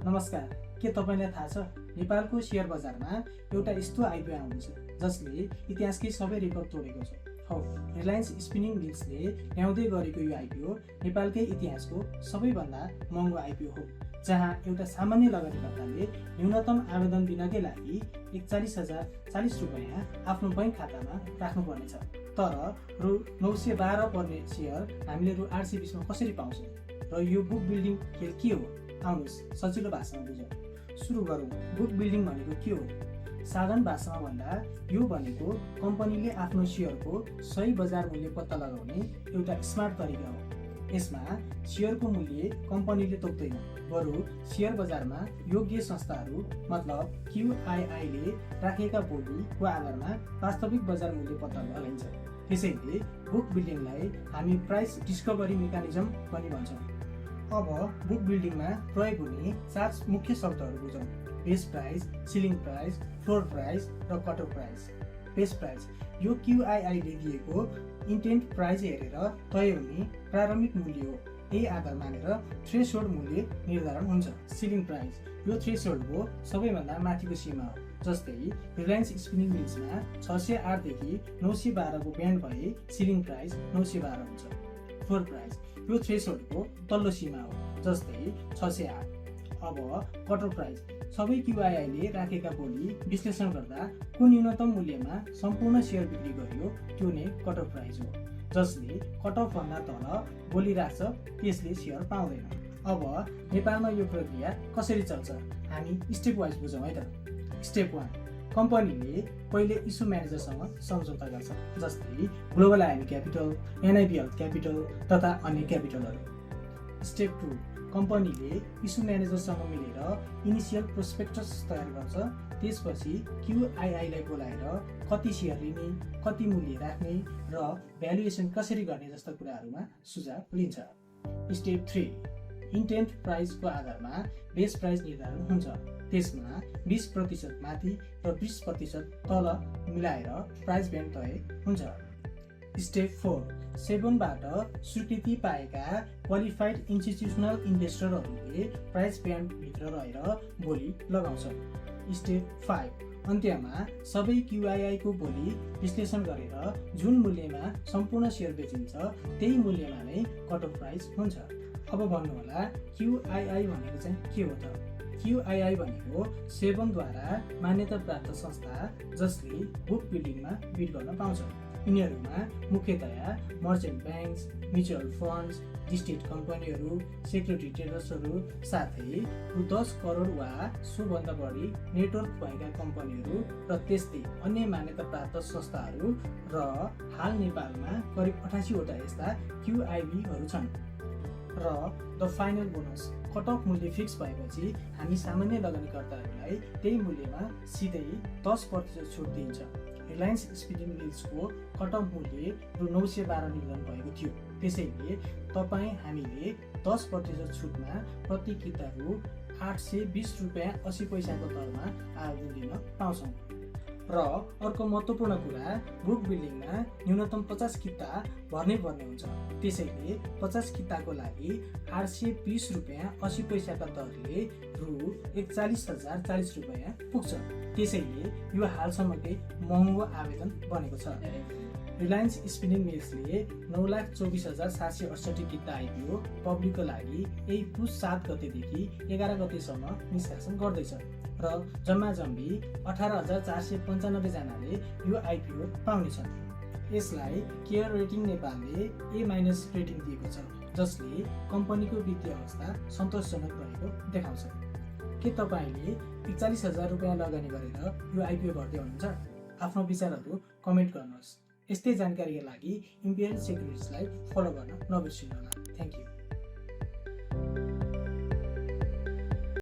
नमस्कार, के तपाईलाई थाहा छ नेपालको शेयर बजारमा एउटा यस्तो आइपिओ आउँदैछ जसले इतिहासकै सबै रेकर्ड तोडेको छ। हो, रिलायन्स स्पिनिङ मिल्सले ल्याउँदै गरेको यो आइपिओ नेपालकै इतिहासको सबैभन्दा महँगो आइपिओ हो, जहाँ एउटा सामान्य लगानीकर्ताले न्यूनतम आवेदन दिनकै लागि 41,040 रुपैयाँ आफ्नो बैंक खातामा राख्नुपर्नेछ। तर रु 912 पर्ने सेयर हामीले रु 820 मा कसरी पाउँछौँ र यो बुक बिल्डिङ खेल के हो? आउनुहोस् सजिलो भाषामा बुझौँ। सुरु गरौँ। बुक बिल्डिङ भनेको के हो? साधारण भाषामा भन्दा यो भनेको कम्पनीले आफ्नो सेयरको सही बजार मूल्य पत्ता लगाउने एउटा स्मार्ट तरिका हो। यसमा सेयरको मूल्य कम्पनीले तोक्दैन, बरु सेयर बजारमा योग्य संस्थाहरू मतलब क्युआइआईले राखेका बोलीको आधारमा वास्तविक बजार मूल्य पत्ता लगाइन्छ। त्यसैले बुक बिल्डिङलाई हामी प्राइस डिस्कभरी मेकानिजम पनि भन्छौँ। अब बुक बिल्डिङमा प्रयोग हुने 4 मुख्य शब्दहरू बुझौँ। Base price, ceiling price, floor price र cut off price. Base price यो क्युआइआईले दिएको इन्टेन्ट प्राइस हेरेर तय हुने प्रारम्भिक मूल्य हो। यही आधार मानेर थ्रेसहोल्ड मूल्य निर्धारण हुन्छ। सिलिङ प्राइस यो थ्रेसहोल्डको सबैभन्दा माथिको सीमा हो। जस्तै रिलायन्स स्पिनिङ मिल्समा 608 देखि 912 को ब्यान्ड भए सिलिङ प्राइस 912 हुन्छ। फ्लोर प्राइस यो थ्रेसहोल्डको तल्लो सीमा हो, जस्तै 608। अब कट अफ प्राइस सबै क्युआइआईले राखेका बोली विश्लेषण गर्दा कुन न्यूनतम मूल्यमा सम्पूर्ण सेयर बिक्री गरियो त्यो नै कट अफ प्राइस हो। जसले कट अफ भन्दा तल बोली राख्छ त्यसले सेयर पाउँदैन। अब नेपालमा यो प्रक्रिया कसरी चल्छ हामी स्टेप वाइज बुझौँ है त। स्टेप 1, कम्पनीले पहिले इस्यु म्यानेजरसँग सम्झौता गर्छ, जस्तै Global IME Capital, NIB health capital तथा अन्य क्यापिटलहरू। स्टेप 2, कम्पनीले इस्यु म्यानेजरसँग मिलेर इनिसियल प्रोस्पेक्टस तयार गर्छ। त्यसपछि क्युआइआईलाई बोलाएर कति सेयर लिने, कति मूल्य राख्ने र भ्यालुएसन कसरी गर्ने जस्ता कुराहरूमा सुझाव लिन्छ। स्टेप 3, इन्टेन्ट प्राइसको आधारमा बेस प्राइस निर्धारण हुन्छ। त्यसमा 20% माथि र 20% तल मिलाएर प्राइस ब्यान्ड तय हुन्छ। स्टेप 4, 7 बाट स्वीकृति पाएका क्वालिफाइड इन्स्टिट्युसनल इन्भेस्टरहरूले प्राइस ब्यान्ड भित्र रहेर बोली लगाउँछन्। स्टेप 5, अन्त्यमा सबै क्युआइआईको बोली विश्लेषण गरेर जुन मूल्यमा सम्पूर्ण सेयर बेचिन्छ त्यही मूल्यमा नै कट अफ प्राइस हुन्छ। अब भन्नुहोला क्युआइआई भनेको चाहिँ के हो त? क्युआइआई भनेको 7 द्वारा मान्यता प्राप्त संस्था जसले बुक बिल्डिङमा बिड गर्न पाउँछ। यिनीहरूमा मुख्यतया merchant banks, mutual funds, listed कम्पनीहरू, सेक्युरिटी ट्रेडर्सहरू साथै रु 10 करोड वा सोभन्दा बढी नेटवर्क भएका कम्पनीहरू र त्यस्तै अन्य मान्यता प्राप्त संस्थाहरू र हाल नेपालमा करिब 88 वटा यस्ता क्युआइबीहरू छन्। र the final bonus, cut off मूल्य फिक्स भएपछि हामी सामान्य लगानीकर्ताहरूलाई त्यही मूल्यमा सिधै 10% छुट दिन्छ। रिलायन्स स्पिनिङ मिल्सको कट अफ मूल्य रु 912 निर्धारण भएको थियो। त्यसैले हामीले 10% छुटमा प्रति किता रु 820 रुपैयाँ 80 पैसाको दरमा आवेदन दिन पाउँछौँ। र अर्को महत्त्वपूर्ण कुरा, बुक बिल्डिङमा न्यूनतम 50 किता भर्नै पर्ने हुन्छ। त्यसैले 50 किताको लागि 820 रुपैयाँ 80 पैसाका दरले रु 41,040 रुपैयाँ पुग्छ। त्यसैले यो हालसम्मकै महँगो आवेदन बनेको छ। रिलायन्स स्पिनिङ मिल्सले 9,24,768 किता आइपिओ पब्लिकको लागि यही पुस 7 गतेदेखि 11 गतेसम्म निष्कासन गर्दैछ र जम्मा जम्मी 18,495 जनाले यो आइपिओ पाउनेछन्। यसलाई केयर रेटिङ नेपालले A- रेटिङ दिएको छ, जसले कम्पनीको वित्तीय अवस्था सन्तोषजनक रहेको देखाउँछ। के तपाईँले 41,000 रुपैयाँ लगानी गरेर यो आइपिओ भर्दै हुनुहुन्छ? आफ्नो विचारहरू कमेन्ट गर्नुहोस्। यस्तै जानकारीका लागि इम्पिरियल सेक्युरिटिजलाई फलो गर्न नबिर्सिनुहोला। Thank you.